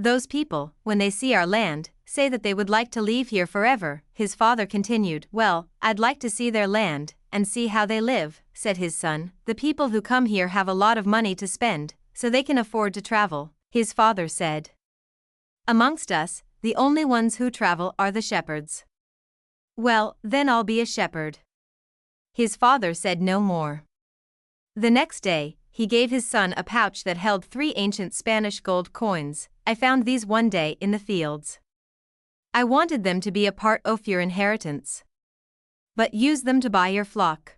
Those people, when they see our land, say that they would like to leave here forever. His father continued. Well, I'd like to see their land, and see how they live, said his son. The people who come here have a lot of money to spend, so they can afford to travel, his father said. Amongst us, the only ones who travel are the shepherds. Well, then I'll be a shepherd. His father said no more. The next day, he gave his son a pouch that held 3 ancient Spanish gold coins. I found these one day in the fields. I wanted them to be a part of your inheritance. But use them to buy your flock.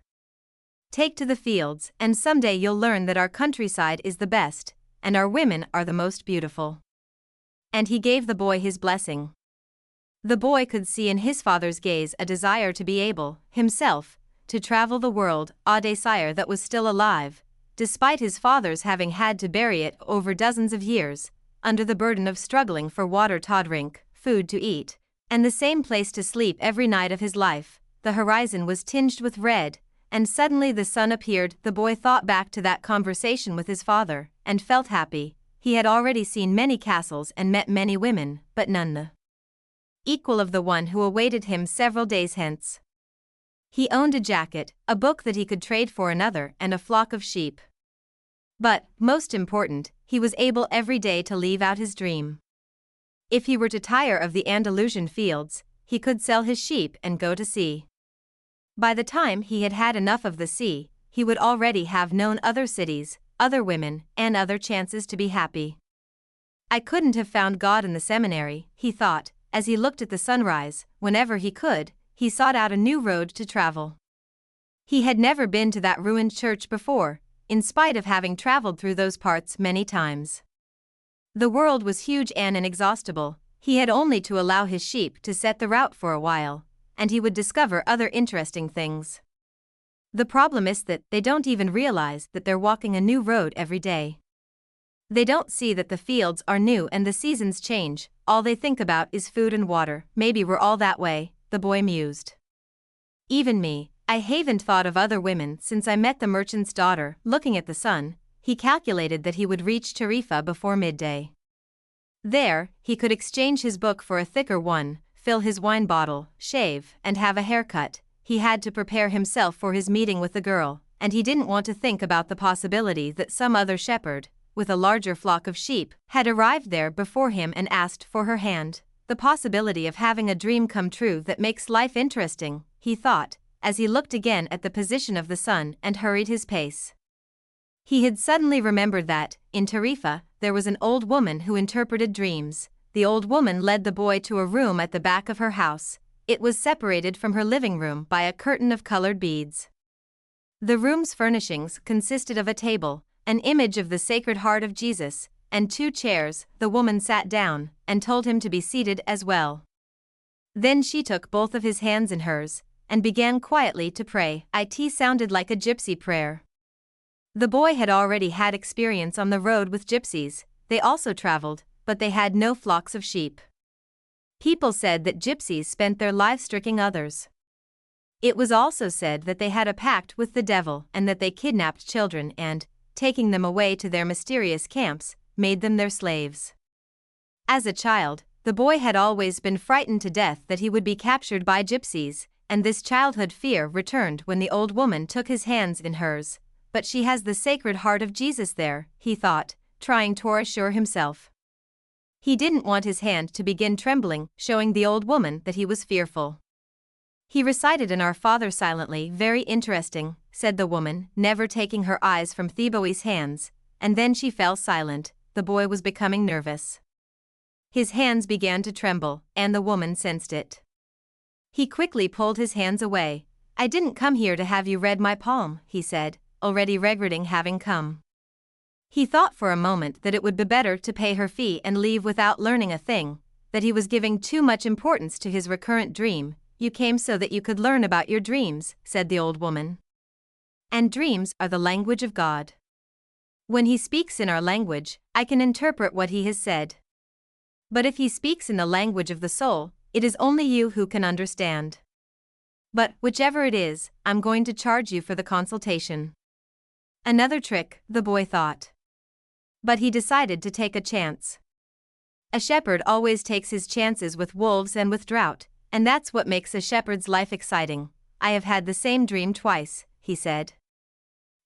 Take to the fields, and someday you'll learn that our countryside is the best, and our women are the most beautiful. And he gave the boy his blessing. The boy could see in his father's gaze a desire to be able, himself, to travel the world, a desire that was still alive, despite his father's having had to bury it over dozens of years, under the burden of struggling for water to drink, food to eat, and the same place to sleep every night of his life. The horizon was tinged with red, and suddenly the sun appeared. The boy thought back to that conversation with his father, and felt happy. He had already seen many castles and met many women, but none the equal of the one who awaited him several days hence. He owned a jacket, a book that he could trade for another, and a flock of sheep. But, most important, he was able every day to leave out his dream. If he were to tire of the Andalusian fields, he could sell his sheep and go to sea. By the time he had had enough of the sea, he would already have known other cities, other women, and other chances to be happy. I couldn't have found God in the seminary, he thought, as he looked at the sunrise. Whenever he could, he sought out a new road to travel. He had never been to that ruined church before, in spite of having traveled through those parts many times. The world was huge and inexhaustible. He had only to allow his sheep to set the route for a while, and he would discover other interesting things. The problem is that they don't even realize that they're walking a new road every day. They don't see that the fields are new and the seasons change. All they think about is food and water. Maybe we're all that way, the boy mused. Even me, I haven't thought of other women since I met the merchant's daughter. Looking at the sun, he calculated that he would reach Tarifa before midday. There, he could exchange his book for a thicker one, fill his wine bottle, shave, and have a haircut. He had to prepare himself for his meeting with the girl, and he didn't want to think about the possibility that some other shepherd, with a larger flock of sheep, had arrived there before him and asked for her hand. The possibility of having a dream come true that makes life interesting, he thought, as he looked again at the position of the sun and hurried his pace. He had suddenly remembered that, in Tarifa, there was an old woman who interpreted dreams. The old woman led the boy to a room at the back of her house. It was separated from her living room by a curtain of colored beads. The room's furnishings consisted of a table, an image of the Sacred Heart of Jesus, and 2 chairs. The woman sat down, and told him to be seated as well. Then she took both of his hands in hers, and began quietly to pray. It sounded like a gypsy prayer. The boy had already had experience on the road with gypsies. They also traveled, but they had no flocks of sheep. People said that gypsies spent their lives tricking others. It was also said that they had a pact with the devil and that they kidnapped children and, taking them away to their mysterious camps, made them their slaves. As a child, the boy had always been frightened to death that he would be captured by gypsies, and this childhood fear returned when the old woman took his hands in hers. But she has the Sacred Heart of Jesus there, he thought, trying to reassure himself. He didn't want his hand to begin trembling, showing the old woman that he was fearful. He recited in Our Father silently. Very interesting, said the woman, never taking her eyes from Theboi's hands, and then she fell silent. The boy was becoming nervous. His hands began to tremble, and the woman sensed it. He quickly pulled his hands away. I didn't come here to have you read my palm, he said, already regretting having come. He thought for a moment that it would be better to pay her fee and leave without learning a thing, that he was giving too much importance to his recurrent dream. You came so that you could learn about your dreams, said the old woman. And dreams are the language of God. When he speaks in our language, I can interpret what he has said. But if he speaks in the language of the soul, it is only you who can understand. But, whichever it is, I'm going to charge you for the consultation. Another trick, the boy thought. But he decided to take a chance. A shepherd always takes his chances with wolves and with drought, and that's what makes a shepherd's life exciting. I have had the same dream twice, he said.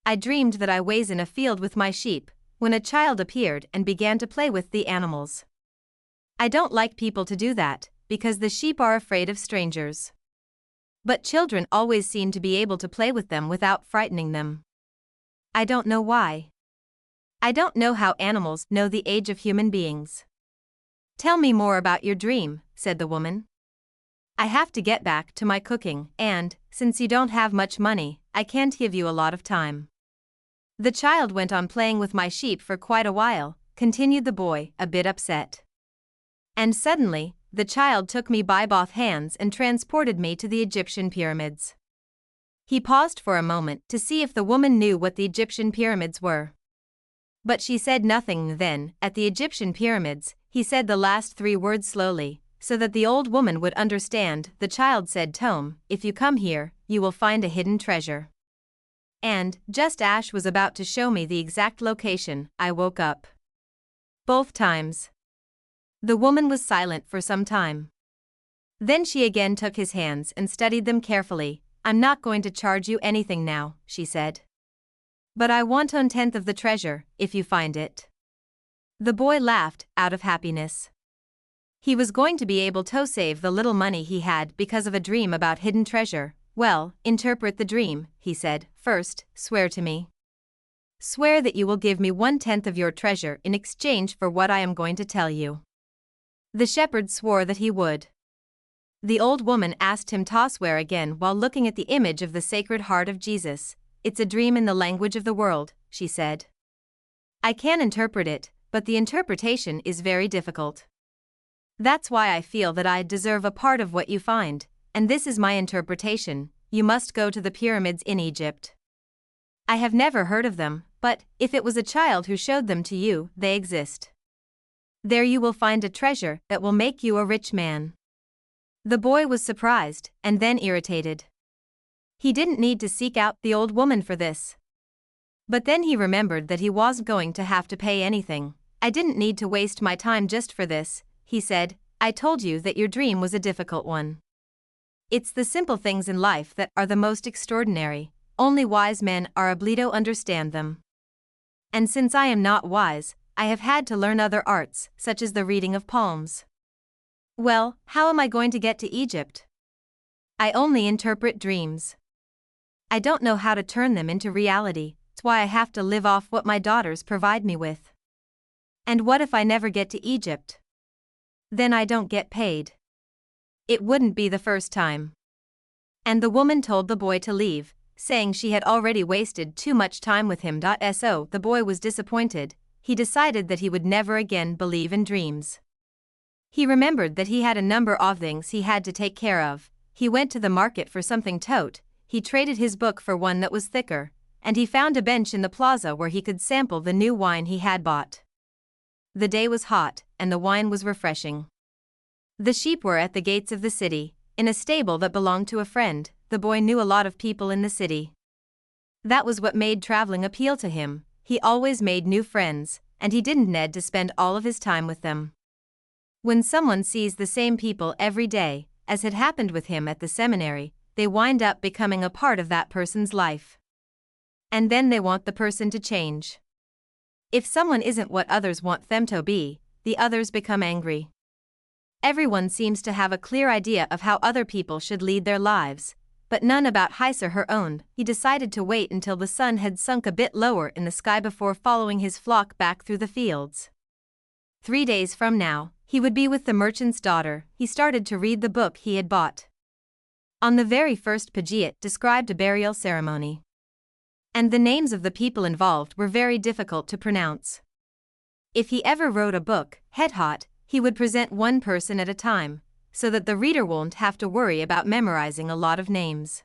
I dreamed that I was in a field with my sheep, when a child appeared and began to play with the animals. I don't like people to do that, because the sheep are afraid of strangers. But children always seem to be able to play with them without frightening them. I don't know why. I don't know how animals know the age of human beings. Tell me more about your dream, said the woman. I have to get back to my cooking, and, since you don't have much money, I can't give you a lot of time. The child went on playing with my sheep for quite a while, continued the boy, a bit upset. And suddenly, the child took me by both hands and transported me to the Egyptian pyramids. He paused for a moment to see if the woman knew what the Egyptian pyramids were. But she said nothing. Then, at the Egyptian pyramids, he said the last 3 words slowly, so that the old woman would understand. The child said, "Tome, if you come here, you will find a hidden treasure." And, just as Ash was about to show me the exact location, I woke up. Both times. The woman was silent for some time. Then she again took his hands and studied them carefully. "I'm not going to charge you anything now," she said. "But I want 1/10 of the treasure, if you find it." The boy laughed, out of happiness. He was going to be able to save the little money he had because of a dream about hidden treasure. "Well, interpret the dream," he said. "First, swear to me. Swear that you will give me 1/10 of your treasure in exchange for what I am going to tell you." The shepherd swore that he would. The old woman asked him to swear again while looking at the image of the Sacred Heart of Jesus. "It's a dream in the language of the world," she said. "I can interpret it, but the interpretation is very difficult. That's why I feel that I deserve a part of what you find, and this is my interpretation. You must go to the pyramids in Egypt. I have never heard of them, but, if it was a child who showed them to you, they exist. There you will find a treasure that will make you a rich man." The boy was surprised, and then irritated. He didn't need to seek out the old woman for this. But then he remembered that he wasn't going to have to pay anything. "I didn't need to waste my time just for this," he said. "I told you that your dream was a difficult one. It's the simple things in life that are the most extraordinary. Only wise men are able to understand them. And since I am not wise, I have had to learn other arts, such as the reading of palms. Well, how am I going to get to Egypt? I only interpret dreams. I don't know how to turn them into reality. That's why I have to live off what my daughters provide me with. And what if I never get to Egypt? Then I don't get paid. It wouldn't be the first time." And the woman told the boy to leave, saying she had already wasted too much time with him. So the boy was disappointed. He decided that he would never again believe in dreams. He remembered that he had a number of things he had to take care of. He went to the market for something tote, he traded his book for one that was thicker, and he found a bench in the plaza where he could sample the new wine he had bought. The day was hot, and the wine was refreshing. The sheep were at the gates of the city, in a stable that belonged to a friend. The boy knew a lot of people in the city. That was what made traveling appeal to him. He always made new friends, and he didn't need to spend all of his time with them. When someone sees the same people every day, as had happened with him at the seminary, they wind up becoming a part of that person's life. And then they want the person to change. If someone isn't what others want them to be, the others become angry. Everyone seems to have a clear idea of how other people should lead their lives, but none about his or her own. He decided to wait until the sun had sunk a bit lower in the sky before following his flock back through the fields. 3 days from now, he would be with the merchant's daughter. He started to read the book he had bought. On the very first page it described a burial ceremony. And the names of the people involved were very difficult to pronounce. If he ever wrote a book, head hot, he would present one person at a time, so that the reader won't have to worry about memorizing a lot of names.